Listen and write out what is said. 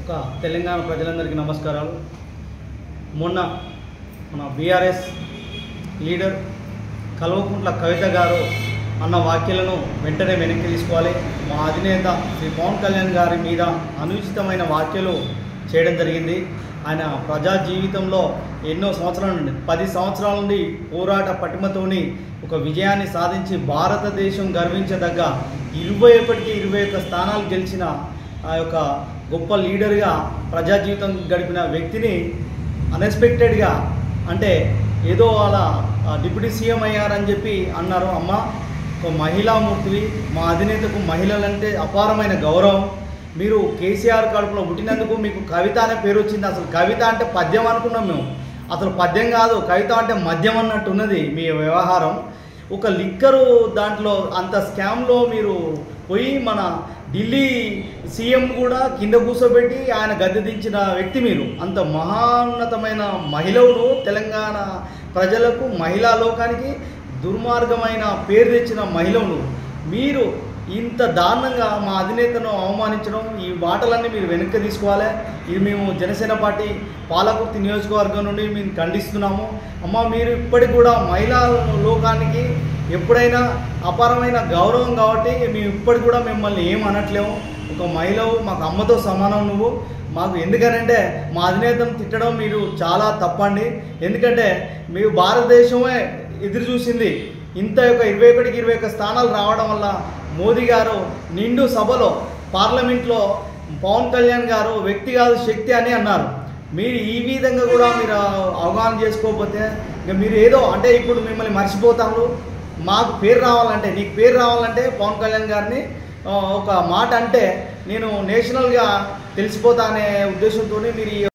తెలంగాణ ప్రజలందరికీ నమస్కారాలు. మొన్న మన బీఆర్ఎస్ లీడర్ కల్వకుంట్ల కవిత గారు అన్న వ్యాఖ్యలను వెంటనే వెనక్కి తీసుకోవాలి. మా అధినేత శ్రీ పవన్ కళ్యాణ్ గారి మీద అనుచితమైన వ్యాఖ్యలు చేయడం జరిగింది. ఆయన ప్రజా జీవితంలో ఎన్నో సంవత్సరాల నుండి 10 సంవత్సరాల నుండి పోరాట పటిమతోని ఒక విజయాన్ని సాధించి భారతదేశం గర్వించదగ్గ 21 స్థానాలు గెలిచిన ఆ యొక్క గొప్ప లీడర్గా ప్రజా జీవితం గడిపిన వ్యక్తిని అన్ఎక్స్పెక్టెడ్గా అంటే ఏదో అలా డిప్యూటీ సీఎం అయ్యారని చెప్పి అన్నారు. అమ్మ, ఒక మహిళామూర్తివి, మా అధినేతకు మహిళలంటే అపారమైన గౌరవం. మీరు కేసీఆర్ కడుపులో పుట్టినందుకు మీకు కవిత అనే పేరు వచ్చింది. అసలు కవిత అంటే పద్యం అనుకున్నాం మేము, అసలు పద్యం కాదు, కవిత అంటే మద్యం అన్నట్టు ఉన్నది మీ వ్యవహారం. ఒక లిక్కరు దాంట్లో అంత స్కామ్లో మీరు పోయి మన ఢిల్లీ సీఎం కూడా కింద కూర్చోబెట్టి ఆయన గద్దె దించిన వ్యక్తి మీరు. అంత మహోన్నతమైన మహిళను తెలంగాణ ప్రజలకు, మహిళా లోకానికి దుర్మార్గమైన పేరు తెచ్చిన మహిళను మీరు ఇంత దారుణంగా మా అధినేతను అవమానించడం, ఈ మాటలన్నీ మీరు వెనక్కి తీసుకోవాలి. ఇది మేము జనసేన పార్టీ పాలకుర్తి నియోజకవర్గం నుండి మేము ఖండిస్తున్నాము. అమ్మ, మీరు ఇప్పటికి కూడా మహిళా లోకానికి ఎప్పుడైనా అపారమైన గౌరవం కాబట్టి మేము ఇప్పటికి కూడా మిమ్మల్ని ఏం అనట్లేము. ఒక మహిళవు, మాకు అమ్మతో సమానం నువ్వు. మాకు ఎందుకనంటే మా అధినేతను తిట్టడం మీరు చాలా తప్పండి. ఎందుకంటే మీరు భారతదేశమే ఎదురు చూసింది ఇంత యొక్క 21 స్థానాలు రావడం వల్ల. మోదీ గారు నిండు సభలో పార్లమెంట్లో పవన్ కళ్యాణ్ గారు వ్యక్తి కాదు శక్తి అని అన్నారు. మీరు ఈ విధంగా కూడా మీరు అవగాహన చేసుకోకపోతే ఇక మీరు ఏదో అంటే ఇప్పుడు మిమ్మల్ని మర్చిపోతాను. మాకు పేరు రావాలంటే, నీకు పేరు రావాలంటే పవన్ కళ్యాణ్ గారిని ఒక మాట అంటే నేను నేషనల్గా తెలిసిపోతా అనే ఉద్దేశంతో మీరు